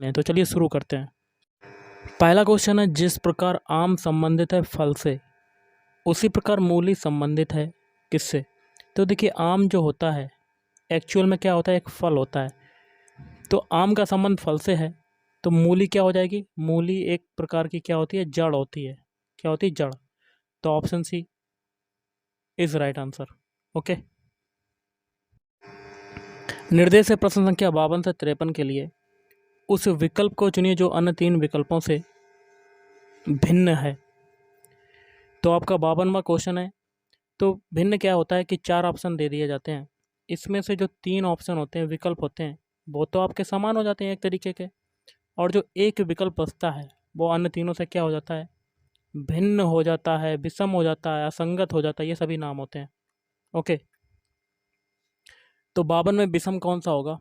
तो चलिए शुरू करते हैं। पहला क्वेश्चन है, जिस प्रकार आम संबंधित है फल से, उसी प्रकार मूली संबंधित है किससे? तो देखिए, आम जो होता है एक्चुअल में क्या होता है, एक फल होता है। तो आम का संबंध फल से है, तो मूली क्या हो जाएगी? मूली एक प्रकार की क्या होती है? जड़ होती है। क्या होती है? जड़। तो option C is right answer. Okay. निर्देश है प्रश्न संख्या 52 से 53 के लिए उस विकल्प को चुनिए जो अन्य 3 विकल्पों से भिन्न है। तो आपका 52वां क्वेश्चन है। तो भिन्न क्या होता है कि 4 ऑप्शन दे दिए जाते हैं। इसमें से जो 3 ऑप्शन होते हैं, विकल्प होते हैं, वो तो आपके समान हो जाते हैं एक तरीके के, और जो एक विकल्प बचता है वो अन्य तीनों से क्या हो जाता है? भिन्न हो जाता है, विषम हो जाता है, असंगत हो जाता है, ये सभी नाम होते हैं। ओके। तो 52 में विषम कौन सा होगा?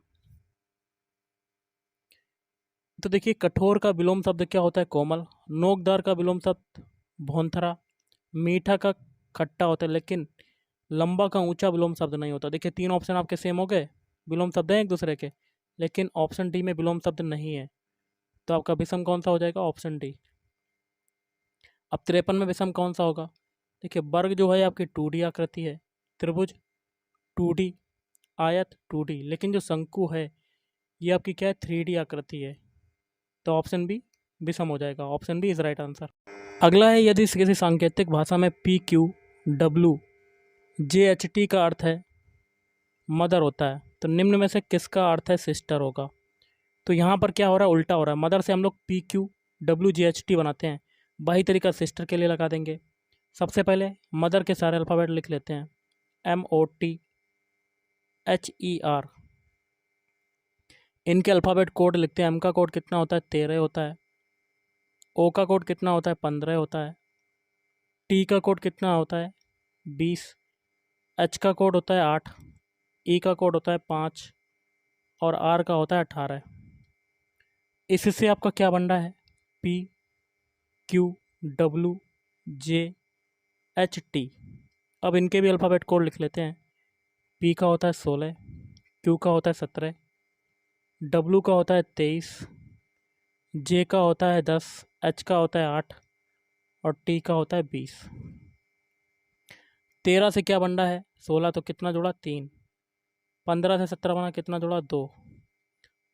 तो देखिए, कठोर का विलोम शब्द क्या होता है? कोमल। नोकदार का विलोम शब्द भोंथरा। मीठा का खट्टा होता है, लेकिन लंबा का ऊंचा विलोम शब्द नहीं होता। देखिए, 3 ऑप्शन आपके सेम हो गए, विलोम शब्द हैं एक दूसरे के, लेकिन ऑप्शन डी में विलोम शब्द नहीं है। तो आपका विषम कौन सा हो जाएगा? Option D. अब 53 में विषम कौन सा होगा? देखिए, वर्ग जो है आपकी 2D आकृति है, त्रिभुज 2D, आयत 2D, लेकिन जो शंकु है ये आपकी क्या है? 3D आकृति है। तो ऑप्शन बी विषम हो जाएगा। Option B is right answer. अगला है, यदि किसी सांकेतिक भाषा में PQWJHT का अर्थ है मदर होता है, तो निम्न में से किसका अर्थ है सिस्टर होगा? तो यहाँ पर क्या हो रहा है? उल्टा हो रहा है। मदर से हम लोग PQWJHT बनाते हैं, वही तरीका सिस्टर के लिए लगा देंगे। सबसे पहले मदर के सारे अल्फ़ाबेट लिख लेते हैं। MOTHER, इनके अल्फ़ाबेट कोड लिखते हैं। एम का कोड कितना होता है? 13 होता है। ओ का कोड कितना होता है? 15 होता है। टी का कोड कितना होता है? 20। एच का कोड होता है 8। ई का कोड होता है 5 और आर का होता है 18। इससे आपका क्या बन रहा है? PQWJHT। अब इनके भी अल्फ़ाबेट कोड लिख लेते हैं। पी का होता है 16, क्यू का होता है 17, डब्लू का होता है 23, जे का होता है 10, एच का होता है 8 और टी का होता है 20। 13 से क्या बन रहा है? 16 तो कितना जोड़ा? 3। 15 से 17 बना, कितना जोड़ा? 2।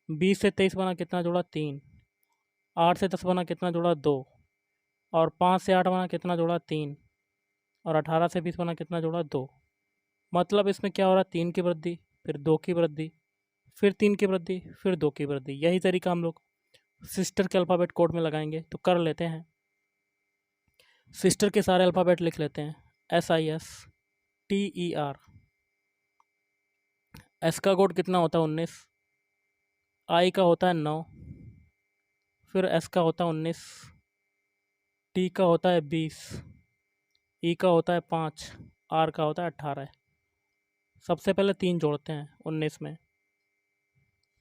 20 से 23 बना, कितना जोड़ा? 3। 8 से 10 बना, कितना जोड़ा? 2। और 5 से 8 बना, कितना जोड़ा? 3। और 18 से 20 बना, कितना जोड़ा? 2। मतलब इसमें क्या हो रहा है? 3 की वृद्धि, फिर 2 की वृद्धि, फिर 3 की वृद्धि, फिर 2 की वृद्धि। यही तरीका हम लोग सिस्टर के अल्फ़ाबेट कोड में लगाएंगे। तो कर लेते हैं। सिस्टर के सारे अल्फ़ाबेट लिख लेते हैं। SISTER। एस का कोड कितना होता है? 19। आई का होता है 9। फिर एस का होता है 19। टी का होता है 20। ई का होता है 5। आर का होता है 18। सबसे पहले 3 जोड़ते हैं 19 में।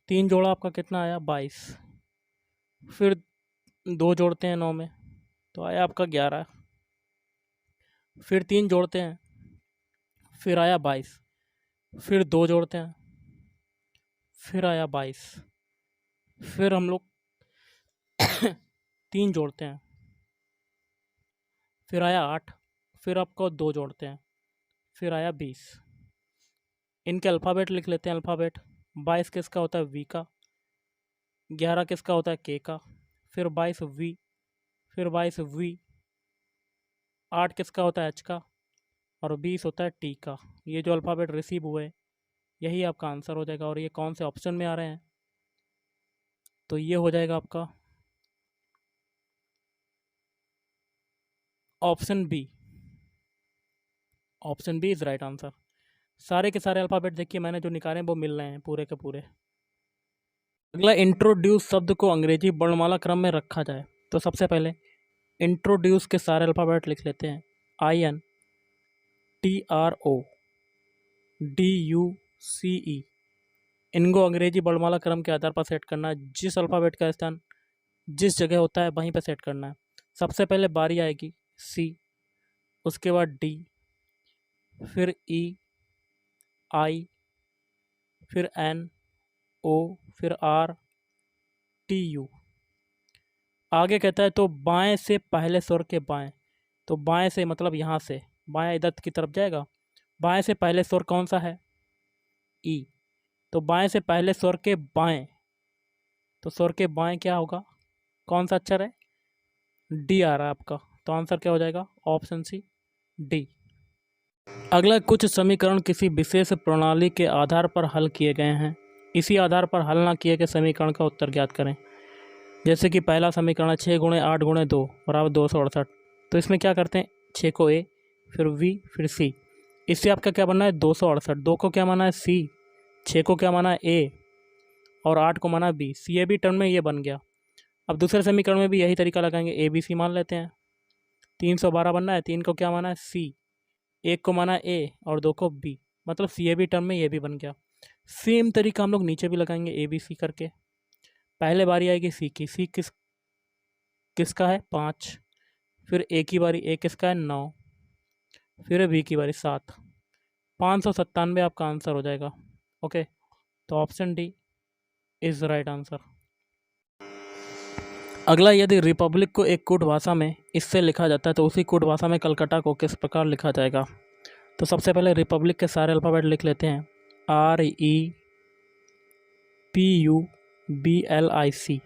3 जोड़ा आपका कितना आया? 22। फिर 2 जोड़ते हैं 9 में, तो आया आपका 11। फिर 3 जोड़ते हैं, फिर आया 22। फिर 2 जोड़ते हैं, फिर आया 22। फिर हम लोग 3 जोड़ते हैं, फिर आया 8। फिर आपको 2 जोड़ते हैं, फिर आया 20। इनके अल्फ़ाबेट लिख लेते हैं। अल्फ़ाबेट 22 किसका होता है? वी का। 11 किसका होता है? के का। फिर 22 वी। फिर 22 वी। 8 किसका होता है? एच का। और 20 होता है टी का। ये जो अल्फ़ाबेट रिसीव हुए, यही आपका आंसर हो जाएगा। और ये कौन से ऑप्शन में आ रहे हैं? तो ये हो जाएगा आपका option B. Option B is right answer. सारे के सारे अल्फ़ाबेट देखिए मैंने जो निकाले हैं वो मिल रहे हैं पूरे के पूरे। अगला, इंट्रोड्यूस शब्द को अंग्रेजी वर्णमाला क्रम में रखा जाए। तो सबसे पहले इंट्रोड्यूस के सारे अल्फ़ाबेट लिख लेते हैं। INTRODUCE। इनको अंग्रेजी वर्णमाला क्रम के आधार पर सेट करना है। जिस अल्फ़ाबेट का स्थान जिस जगह होता है वहीं पर सेट करना है। सबसे पहले बारी आएगी सी, उसके बाद डी, फिर ई, आई, फिर एन, ओ, फिर आर, TU। आगे कहता है तो बाएं से पहले स्वर के बाएं, तो बाएं से मतलब यहाँ से बाएं इधर की तरफ जाएगा। बाएं से पहले स्वर कौन सा है? ई। तो बाएं से पहले स्वर के बाएं, तो स्वर के बाएं क्या होगा? कौन सा अक्षर है? डी आ रहा है आपका, तो आंसर क्या हो जाएगा? Option C, D. अगला, कुछ समीकरण किसी विशेष प्रणाली के आधार पर हल किए गए हैं, इसी आधार पर हल ना किए गए समीकरण का उत्तर ज्ञात करें। जैसे कि पहला समीकरण है 6 गुणे 8 गुणे 2 बराबर 268। तो इसमें क्या करते हैं, 6 को ए, फिर वी, फिर सी। इससे आपका क्या बनना है? 268। 2 को क्या माना है? सी। 6 को क्या माना है? ए। और 8 को माना B. C A B term में ये बन गया। अब दूसरे समीकरण में भी यही तरीका लगाएंगे, ए बी सी मान लेते हैं। 312 बनना है। 3 को क्या माना है? सी। 1 को माना ए और 2 को बी, मतलब सी ए बी टर्म में ये भी बन गया। सेम तरीका हम लोग नीचे भी लगाएंगे, ए बी सी करके। पहले बारी आएगी सी की। सी किसका है? 5। फिर ए की बारी, ए किसका है? 9। फिर बी की बारी 7। 597 आपका आंसर हो जाएगा। ओके, तो option D is right answer. अगला, यदि रिपब्लिक को एक कूट भाषा में इससे लिखा जाता है तो उसी कूट भाषा में कलकत्ता को किस प्रकार लिखा जाएगा? तो सबसे पहले रिपब्लिक के सारे अल्फ़ाबेट लिख लेते हैं। REPUBLIC।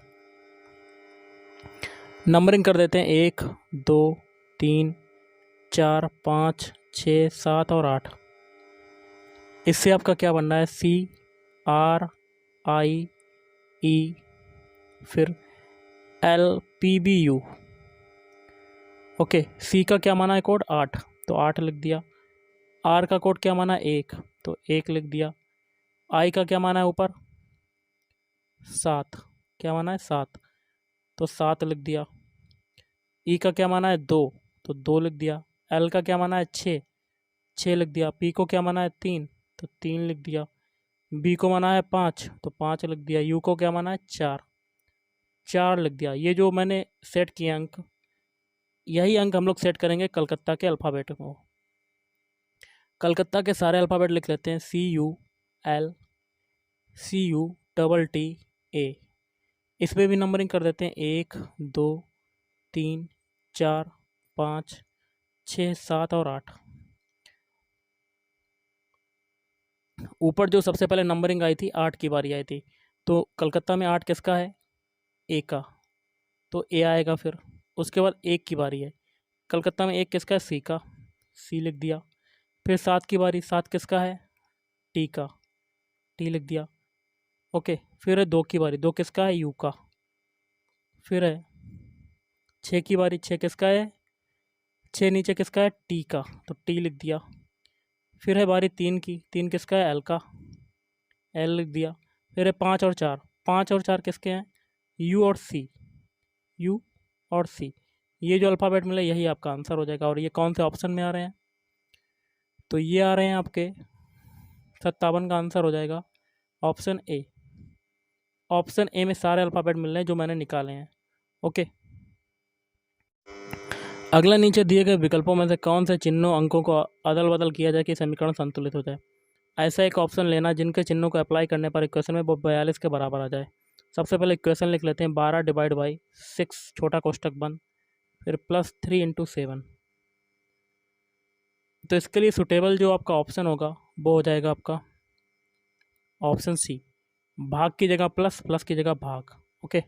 नंबरिंग कर देते हैं 1 2 3 4 5 6 7 और 8। इससे आपका क्या बनना है? CRIE, फिर LPBU। ओके, सी का क्या माना है कोड? 8, तो 8 लिख दिया। आर का कोड क्या माना है? 1, तो 1 लिख दिया। आई का क्या माना है ऊपर? 7, क्या माना है? 7, तो 7 लिख दिया। ई का क्या माना है? 2, तो 2 लिख दिया। एल का क्या माना है? 6, 6 लिख दिया। पी को क्या माना है? 3, तो 3 लिख दिया। बी को माना है 5, तो 5 लिख दिया। यू को क्या माना है? 4, 4 लिख दिया। ये जो मैंने सेट किए अंक, यही अंक हम लोग सेट करेंगे कलकत्ता के अल्फ़ाबेट को। कलकत्ता के सारे अल्फ़ाबेट लिख लेते हैं। CULCUTTA। इस पर भी नंबरिंग कर देते हैं 1 2 3 4 5 6 7 और 8। ऊपर जो सबसे पहले नंबरिंग आई थी 8 की बारी आई थी, तो कलकत्ता में 8 किसका है? ए का, तो ए आएगा। फिर उसके बाद 1 की बारी है, कलकत्ता में 1 किसका है? सी का, सी लिख दिया। फिर 7 की बारी, 7 किसका है? टी का, टी लिख दिया। ओके, फिर है 2 की बारी, 2 किसका है? यू का। फिर है 6 की बारी, 6 किसका है? 6 नीचे किसका है? टी का, तो टी लिख दिया। फिर है बारी 3 की, 3 किसका है? एल का, एल लिख दिया। फिर है 5 और 4, 5 और 4 किसके हैं? यू और सी, यू और सी। ये जो अल्फ़ाबेट मिला यही आपका आंसर हो जाएगा। और ये कौन से ऑप्शन में आ रहे हैं? तो ये आ रहे हैं आपके 57 का आंसर हो जाएगा ऑप्शन ए। ऑप्शन ए में सारे अल्फ़ाबेट मिल रहे हैं जो मैंने निकाले हैं। ओके, अगला, नीचे दिए गए विकल्पों में से कौन से चिन्हों अंकों को अदल बदल किया जाए कि समीकरण संतुलित हो जाए? ऐसा एक ऑप्शन लेना जिनके चिन्हों को अप्लाई करने पर इक्वेशन में वो 42 के बराबर आ जाए। सबसे पहले इक्वेशन लिख लेते हैं 12 डिवाइड बाई 6 छोटा कोष्टक बंद, फिर +3 × 7। तो इसके लिए सुटेबल जो आपका ऑप्शन होगा वो हो जाएगा आपका ऑप्शन सी, भाग की जगह प्लस, प्लस की जगह भाग। ओके,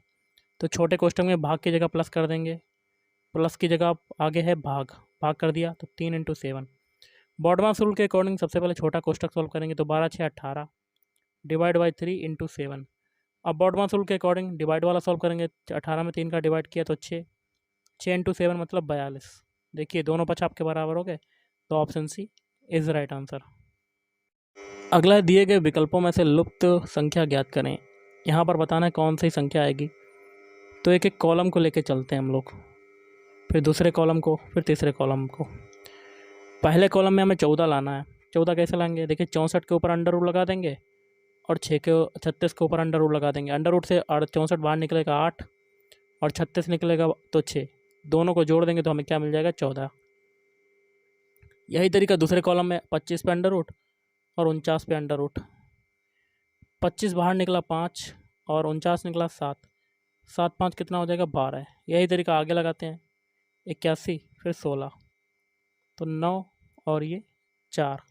तो छोटे कोष्टक में भाग की जगह प्लस कर देंगे, प्लस की जगह आगे है भाग, भाग कर दिया तो 3 × 7। बॉडमास रूल के अकॉर्डिंग सबसे पहले छोटा कोष्टक सॉल्व करेंगे तो 12 6 18 डिवाइड बाई 3 × 7। अब बॉडमास रूल के अकॉर्डिंग डिवाइड वाला सॉल्व करेंगे, 18 में 3 का डिवाइड किया तो 6 × 7 मतलब 42। देखिए दोनों पक्ष आपके बराबर हो गए, तो option C is right answer. अगला, दिए गए विकल्पों में से लुप्त संख्या ज्ञात करें। यहाँ पर बताना है कौन सी संख्या आएगी। तो एक एक कॉलम को लेके चलते हैं हम लोग, फिर दूसरे कॉलम को, फिर तीसरे कॉलम को। पहले कॉलम में हमें 14 लाना है। 14 कैसे लाएंगे? देखिए 64 के ऊपर अंडर रूट लगा देंगे और 36 के ऊपर अंडर रूट लगा देंगे। अंडर रूट से 64 बाहर निकलेगा 8 और 36 निकलेगा तो 6, दोनों को जोड़ देंगे तो हमें क्या मिल जाएगा? 14। यही तरीका दूसरे कॉलम में 25 पे अंडर रूट और 49 पे अंडर रूट। 25 बाहर निकला 5 और 49 निकला 7, 7 5 कितना हो जाएगा 12। यही तरीका आगे लगाते हैं, 81 फिर 16, तो 9 और ये 4,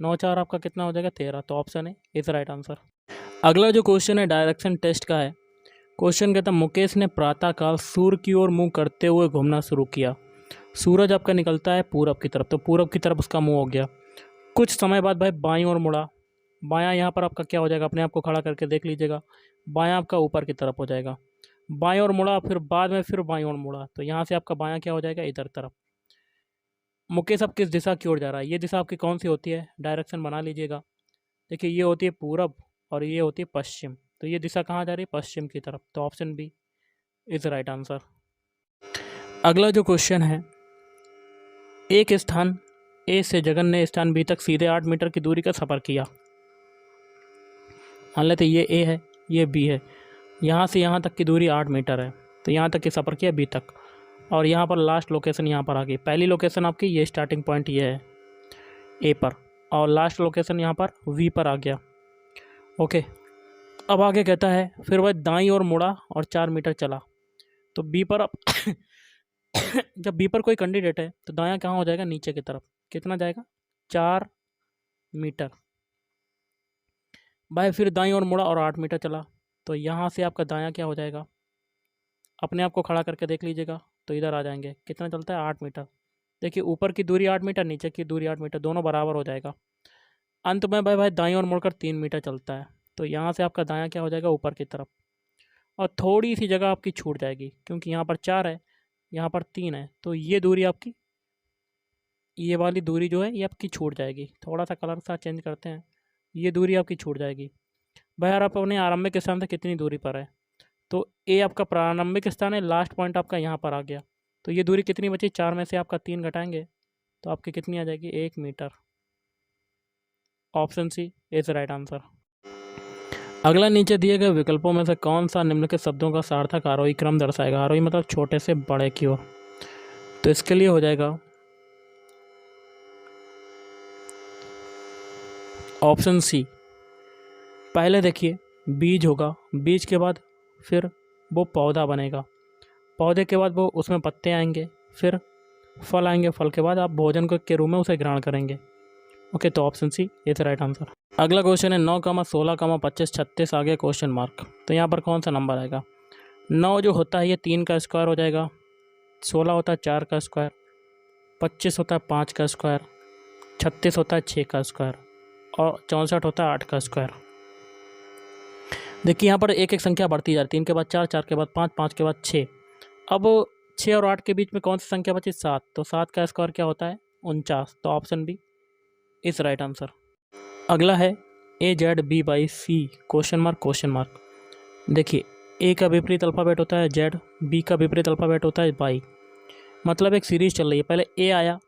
9 4 आपका कितना हो जाएगा 13। तो ऑप्शन है इज राइट आंसर। अगला जो क्वेश्चन है डायरेक्शन टेस्ट का है। क्वेश्चन कहता है मुकेश ने प्रातःकाल सूर्य की ओर मुंह करते हुए घूमना शुरू किया। सूरज आपका निकलता है पूरब की तरफ, तो पूरब की तरफ उसका मुंह हो गया। कुछ समय बाद भाई बाईं ओर मुड़ा। बायां यहाँ पर आपका क्या हो जाएगा, अपने आप को खड़ा करके देख लीजिएगा। बायां आपका ऊपर की तरफ हो जाएगा। बाईं ओर मुड़ा, फिर बाद में फिर बाईं ओर मुड़ा, तो यहाँ से आपका बायां क्या हो जाएगा इधर तरफ। मुकेश अब किस दिशा की ओर जा रहा है, ये दिशा आपकी कौन सी होती है, डायरेक्शन बना लीजिएगा। देखिए ये होती है पूरब और ये होती है पश्चिम, तो ये दिशा कहाँ जा रही है, पश्चिम की तरफ। तो option B is right answer. अगला जो क्वेश्चन है, एक स्थान ए से जगन ने स्थान बी तक सीधे 8 मीटर की दूरी का सफ़र किया। मान लेते ये ए है, ये बी है, यहाँ से यहाँ तक की दूरी 8 मीटर है, तो यहाँ तक की सफ़र किया बी तक, और यहाँ पर लास्ट लोकेशन यहाँ पर आ गई। पहली लोकेशन आपकी ये स्टार्टिंग पॉइंट ये है ए पर, और लास्ट लोकेशन यहाँ पर वी पर आ गया। ओके, अब आगे कहता है फिर वह दाईं ओर मुड़ा और 4 मीटर चला। तो बी पर अब जब बी पर कोई कैंडिडेट है तो दायां कहाँ हो जाएगा, नीचे की तरफ। कितना जाएगा 4 मीटर। भाई फिर दाईं ओर मुड़ा और 8 मीटर चला, तो यहाँ से आपका दायां क्या हो जाएगा, अपने आप को खड़ा करके देख लीजिएगा, तो इधर आ जाएंगे। कितना चलता है 8 मीटर। देखिए ऊपर की दूरी 8 मीटर, नीचे की दूरी 8 मीटर, दोनों बराबर हो जाएगा। अंत में भाई दाईं ओर मुड़कर 3 मीटर चलता है, तो यहाँ से आपका दायां क्या हो जाएगा, ऊपर की तरफ। और थोड़ी सी जगह आपकी छूट जाएगी, क्योंकि यहाँ पर 4 है, यहाँ पर 3 है, तो ये दूरी आपकी, ये वाली दूरी जो है ये आपकी छूट जाएगी। थोड़ा सा कलर सा चेंज करते हैं, ये दूरी आपकी छूट जाएगी। भाई यार आप अपने आरंभिक स्थान से कितनी दूरी पर है, तो ए आपका प्रारंभिक स्थान है, लास्ट पॉइंट आपका यहाँ पर आ गया, तो ये दूरी कितनी बची, 4 में से आपका 3 घटाएंगे तो आपकी कितनी आ जाएगी, 1 metre. Option C is right answer. अगला नीचे दिए गए विकल्पों में से कौन सा निम्नलिखित शब्दों का सार्थक आरोही क्रम दर्शाएगा। आरोही मतलब छोटे से बड़े की ओर, तो इसके लिए हो जाएगा ऑप्शन सी। पहले देखिए बीज होगा, बीज के बाद फिर वो पौधा बनेगा, पौधे के बाद वो उसमें पत्ते आएंगे, फिर फल आएंगे, फल के बाद आप भोजन के रूप में उसे ग्रहण करेंगे। ओके, तो option C is right answer. अगला क्वेश्चन है 9, 16, 25, 36 आगे क्वेश्चन मार्क, तो यहाँ पर कौन सा नंबर आएगा। 9 जो होता है ये 3 का स्क्वायर हो जाएगा, 16 होता है 4 का स्क्वायर, 25 होता है 5 का स्क्वायर, 36 होता है 6 का स्क्वायर, और 64 होता है 8 का स्क्वायर। देखिए यहाँ पर एक एक संख्या बढ़ती जा रही है, 3 के बाद 4, 4 के बाद 5, 5 के बाद 6। अब 6 और 8 के बीच में कौन सी संख्या बची, 7, तो 7 का स्क्वायर क्या होता है 49। तो option B is right answer. अगला है AZB/C क्वेश्चन मार्क। देखिए ए का विपरीत अल्फ़ाबेट होता है Z, बी का विपरीत अल्फ़ाबेट होता है Y। मतलब एक सीरीज़ चल रही है, पहले ए आया,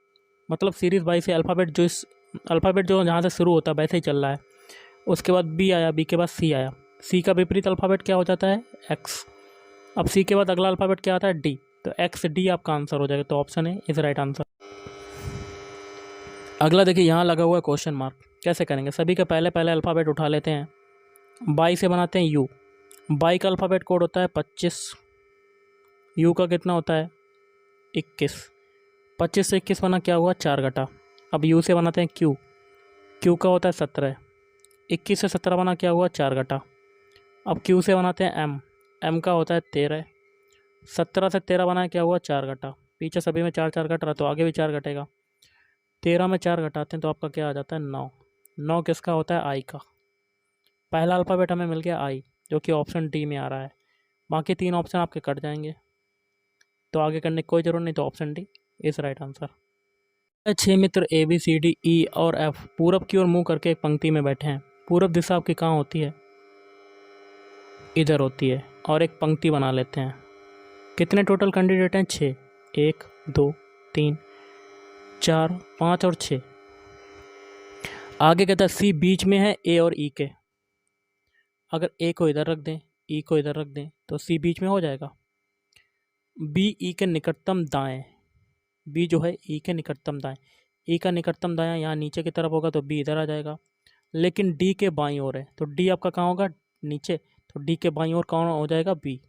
मतलब सीरीज़ बाई से अल्फ़ाबेट जो जहाँ से शुरू होता है वैसे ही चल रहा है। उसके बाद बी आया, बी के बाद सी आया, सी का विपरीत अल्फ़ाबेट क्या हो जाता है एक्स। अब सी के बाद अगला अल्फ़ाबेट क्या आता है डी, तो एक्स डी आपका आंसर हो जाएगा। तो ऑप्शन है इज राइट आंसर। अगला देखिए यहाँ लगा हुआ है क्वेश्चन मार्क, कैसे करेंगे, सभी के पहले अल्फ़ाबेट उठा लेते हैं। बाई से बनाते हैं यू, बाई का अल्फ़ाबेट कोड होता है 25, यू का कितना होता है 21, 25 से 21 बना क्या हुआ 4 घटा। अब यू से बनाते हैं क्यू, क्यू का होता है 17, 21 से 17 बना क्या हुआ 4 घटा। अब क्यू से बनाते हैं एम, एम का होता है 13, 17 से 13 बना क्या हुआ 4 घटा। पीछे सभी में 4 4 घट रहा तो आगे भी 4 घटेगा, 13 में 4 घटाते हैं तो आपका क्या आ जाता है 9। 9 किसका होता है आई का। पहला अल्फ़ाबेट हमें मिल गया आई, जो कि ऑप्शन डी में आ रहा है। बाकी 3 ऑप्शन आपके कट जाएंगे, तो आगे करने की कोई ज़रूरत नहीं, तो option D is right answer. 6 Mitra ABCDE और F पूरब की ओर मुंह करके एक पंक्ति में बैठे हैं। पूरब दिशा आपकी कहाँ होती है, इधर होती है, और एक पंक्ति बना लेते हैं। कितने टोटल कैंडिडेट हैं 6, 1 2 3 4 5 और 6। आगे कहता है सी बीच में है ए और ई के। अगर ए को इधर रख दें, ई को इधर रख दें, तो सी बीच में हो जाएगा। बी ई के निकटतम दाएं, बी जो है ई के निकटतम दाएं, ई का निकटतम दायां यहाँ नीचे की तरफ होगा तो बी इधर आ जाएगा। लेकिन डी के बाईं ओर है, तो डी आपका कहाँ होगा नीचे, तो डी के बाईं ओर कौन हो जाएगा बी।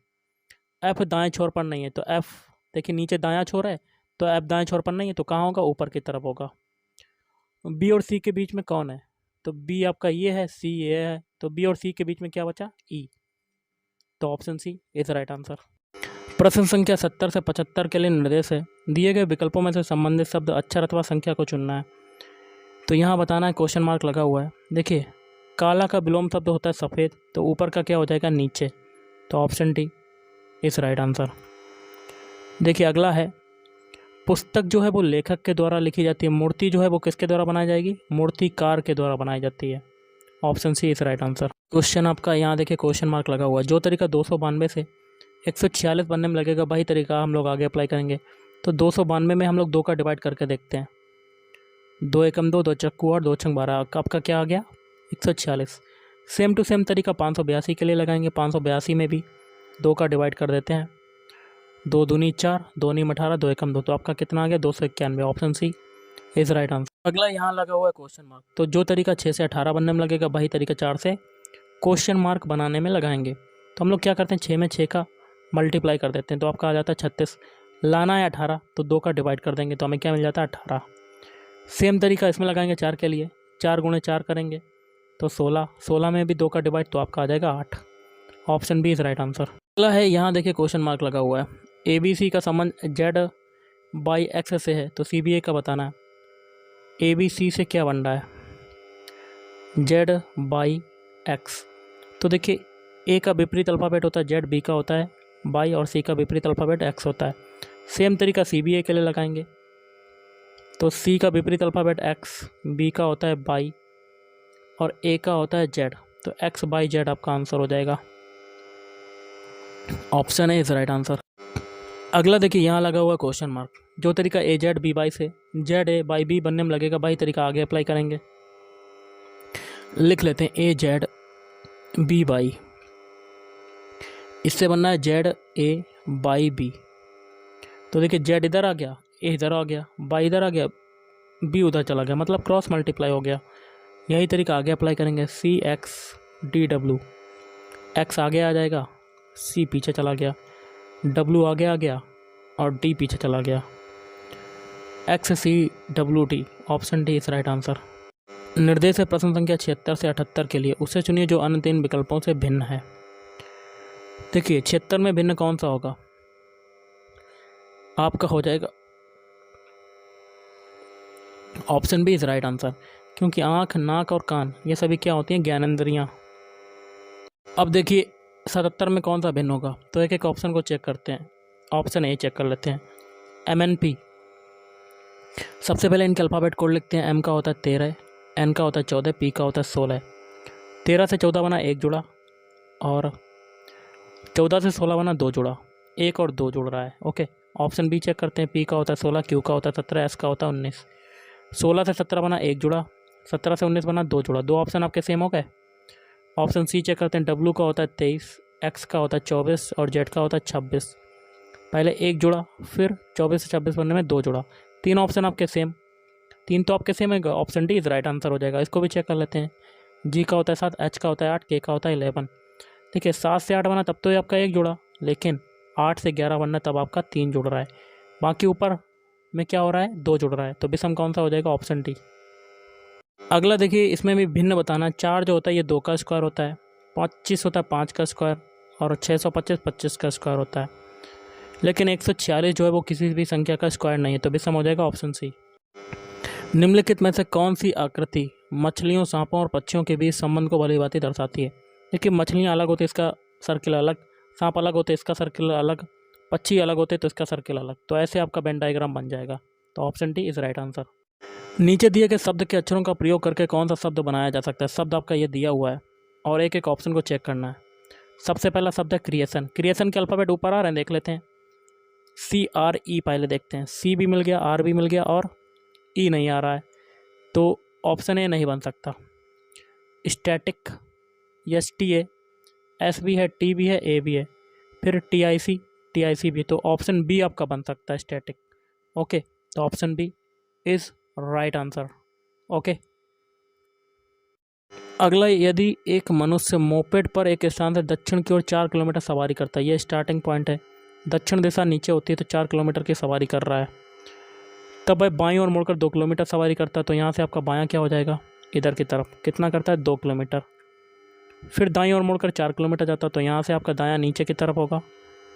एफ दाएं छोर पर नहीं है, तो एफ देखिए नीचे दायां छोर है, तो एफ दाएं छोर पर नहीं है, तो कहाँ होगा, ऊपर की तरफ होगा। बी और सी के बीच में कौन है, तो बी आपका ये है, सी ये है, तो बी और सी के बीच में क्या बचा, ई। तो option C is right answer. प्रश्न संख्या 70 से 75 के लिए निर्देश है, दिए गए विकल्पों में से संबंधित शब्द अक्षर अथवा संख्या को चुनना है। तो यहाँ बताना है, क्वेश्चन मार्क लगा हुआ है। देखिए काला का विलोम शब्द होता है सफ़ेद, तो ऊपर का क्या हो जाएगा, नीचे। तो option D is right answer. देखिए अगला है, पुस्तक जो है वो लेखक के द्वारा लिखी जाती है, मूर्ति जो है वो किसके द्वारा बनाई जाएगी, मूर्तिकार के द्वारा बनाई जाती है। Option C is right answer. Question आपका यहाँ देखिए क्वेश्चन मार्क लगा हुआ है, जो तरीका 292 से 146 बनने में लगेगा वही तरीका हम लोग आगे अप्लाई करेंगे। तो 292 में हम लोग 2 का डिवाइड करके देखते हैं, 2 एकम 2, 2 चक्कू 8, 2 छंग 12, आपका क्या आ गया, 146। सेम टू सेम तरीका 582 के लिए लगाएंगे, 582 में भी 2 का डिवाइड कर देते हैं, 2 दूनी 4, 2 नीम 18, 2 एकम 2, तो आपका कितना आ गया, 291। Option C is right answer. अगला यहाँ लगा हुआ है क्वेश्चन मार्क, तो जो तरीका 6 से 18 बनने में लगेगा वही तरीका 4 से क्वेश्चन मार्क बनाने में लगाएंगे। तो हम लोग क्या करते हैं, 6 में 6 का मल्टीप्लाई कर देते हैं, तो आपका आ जाता है 36। लाना है 18, तो 2 का डिवाइड कर देंगे, तो हमें क्या मिल जाता है, 18। सेम तरीका इसमें लगाएंगे 4 के लिए, 4 गुणे 4 करेंगे तो 16, 16 में भी 2 का डिवाइड, तो आपका आ जाएगा 8। Option B is right answer. अगला है, यहाँ देखिए क्वेश्चन मार्क लगा हुआ है, ए बी सी का संबंध जेड बाई एक्स से है, तो सी बी ए का बताना है, ए बी सी से क्या बन रहा है, जेड बाई एक्स। तो देखिए ए का विपरीत अल्फ़ाबेट होता है जेड, बी का होता है बाई, और सी का विपरीत अल्फ़ाबेट एक्स होता है। सेम तरीका सी बी ए के लिए लगाएंगे, तो सी का विपरीत अल्फ़ाबेट एक्स, बी का होता है बाई और ए का होता है जेड, तो एक्स बाई जेड आपका आंसर हो जाएगा। Option A is right answer. अगला देखिए यहाँ लगा हुआ क्वेश्चन मार्क, जो तरीका ए जेड बी बाई से जेड ए बाई बी बनने में लगेगा वही तरीका आगे अप्लाई करेंगे। लिख लेते हैं ए जेड बी बाई, इससे बनना है जेड ए बाई बी। तो देखिए जेड इधर आ गया, ए इधर आ गया, बाई इधर आ गया, बी उधर चला गया, मतलब क्रॉस मल्टीप्लाई हो गया। यही तरीका आगे अप्लाई करेंगे, सी एक्स डी डब्ल्यू, एक्स आगे आ जाएगा, सी पीछे चला गया, डब्ल्यू आगे आ गया और डी पीछे चला गया, X C W D. Option D is right answer. निर्देश है प्रश्न संख्या 76 से 78 के लिए, उसे चुनिए जो अन्य 3 विकल्पों से भिन्न है। देखिए 76 में भिन्न कौन सा होगा, आपका हो जाएगा option B is right answer, क्योंकि आँख नाक और कान ये सभी क्या होती हैं, ज्ञानेंद्रियाँ। अब देखिए 77 में कौन सा भिन्न होगा, तो एक एक ऑप्शन को चेक करते हैं। ऑप्शन ए चेक कर लेते हैं, एम एन पी। सबसे पहले इनके अल्फ़ाबेट कोड लिखते हैं, एम का होता है 13, एन का होता है 14, पी का होता है 16। 13 से 14 बना 1 जुड़ा, और 14 से 16 बना 2 जुड़ा, 1 और 2 जुड़ रहा है। ओके, ऑप्शन बी चेक करते हैं, पी का होता है 16, क्यू का होता है 17, एस का होता है 19। 16 से 17 बना 1 जुड़ा, 17 से 19 बना 2 जुड़ा, 2 ऑप्शन आपके सेम हो गए। ऑप्शन सी चेक करते हैं, डब्ल्यू का होता है 23, एक्स का होता है 24 और जेड का होता है 26। पहले 1 जुड़ा, फिर 24 से 26 बनने में 2 जुड़ा, 3 ऑप्शन आपके सेम, 3 तो आपके सेम है, option D is right answer हो जाएगा। इसको भी चेक कर लेते हैं, जी का होता है 7, एच का होता है 8, के का होता है 11। देखिए 7 से 8 बना तब तो ये आपका 1 जुड़ा, लेकिन 8 से 11 बनना तब आपका 3 जुड़ रहा है, बाकी ऊपर में क्या हो रहा है, 2 जुड़ रहा है, तो विषम कौन सा हो जाएगा, ऑप्शन डी। अगला देखिए इसमें भी भिन्न बताना है, 4 जो होता है ये 2 का स्क्वायर होता है, 25 होता है 5 का स्क्वायर, और 625 25 का स्क्वायर होता है, लेकिन 146 जो है वो किसी भी संख्या का स्क्वायर नहीं है, तो विषम हो जाएगा ऑप्शन सी। निम्नलिखित में से कौन सी आकृति मछलियों, सांपों और पक्षियों के बीच संबंध को भलीभांति दर्शाती है। देखिए मछलियाँ अलग होती है, इसका सर्किल अलग, सांप अलग होते इसका सर्किल अलग, पक्षी अलग होते तो इसका सर्किल अलग, तो ऐसे आपका वेन डायग्राम बन जाएगा। तो option D is right answer. नीचे दिए गए शब्द के अक्षरों का प्रयोग करके कौन सा शब्द बनाया जा सकता है, शब्द आपका ये दिया हुआ है और एक एक ऑप्शन को चेक करना है। सबसे पहला शब्द है क्रिएशन, क्रिएशन के अल्फ़ाबेट ऊपर आ रहे हैं, देख लेते हैं, सी आर ई पहले देखते हैं, सी भी मिल गया, आर भी मिल गया और ई नहीं आ रहा है, तो ऑप्शन ए नहीं बन सकता। Static, S T A, S भी है, टी भी है, ए भी है, फिर टी आई सी भी, तो ऑप्शन बी आपका बन सकता है, स्टैटिक। ओके, तो option B is right answer. Okay, अगला, यदि एक मनुष्य मोपेड पर एक स्थान से दक्षिण की ओर 4 किलोमीटर सवारी करता है, यह स्टार्टिंग पॉइंट है, दक्षिण दिशा नीचे होती है तो 4 किलोमीटर की सवारी कर रहा है, तब वह बाईं ओर मुड़कर 2 किलोमीटर सवारी करता है, तो यहाँ से आपका बायां क्या हो जाएगा, इधर की तरफ कितना करता है 2 किलोमीटर। फिर दाईं ओर मुड़कर 4 किलोमीटर जाता है, तो यहाँ से आपका दायां नीचे की तरफ होगा,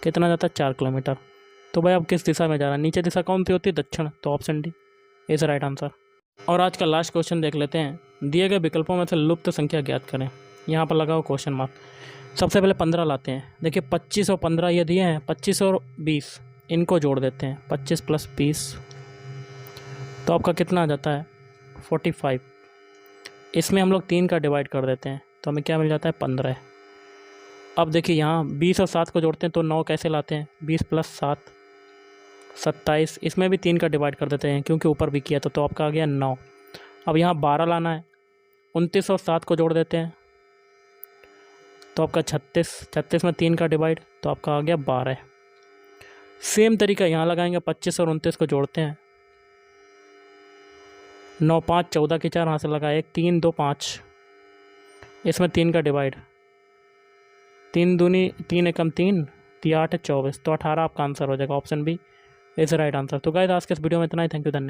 कितना जाता है 4 किलोमीटर। तो भाई अब किस दिशा में जा रहा है, नीचे दिशा कौन सी होती है, दक्षिण, तो option D is right answer. और आज का लास्ट क्वेश्चन देख लेते हैं, दिए गए विकल्पों में से लुप्त संख्या ज्ञात करें। यहाँ पर लगा हुआ क्वेश्चन मार्क। सबसे पहले 15 लाते हैं। देखिए 25 और 15 ये दिए हैं, 25 और 20 इनको जोड़ देते हैं, 25 + 20 तो आपका कितना आ जाता है 45। इसमें हम लोग 3 का डिवाइड कर देते हैं तो हमें क्या मिल जाता है 15। अब देखिए यहाँ 20 और 7 को जोड़ते हैं तो 9 कैसे लाते हैं, 20 + 7 27। इसमें भी 3 का डिवाइड कर देते हैं क्योंकि ऊपर भी किया तो आपका आ गया 9। अब यहाँ 12 लाना है, 29 और 7 को जोड़ देते हैं तो आपका 36, 36 में 3 का डिवाइड तो आपका आ गया 12। सेम तरीका यहाँ लगाएंगे, 25 और 29 को जोड़ते हैं, 9 5 14 के 4 यहाँ से लगा 1 3 2 5, इसमें 3 का डिवाइड, 3 दूनी 3 एकम 3 8 24 तो 18 आपका आंसर हो जाएगा, option B is right answer. तो गाइस आज के इस वीडियो में इतना ही, थैंक यू धन्यवाद।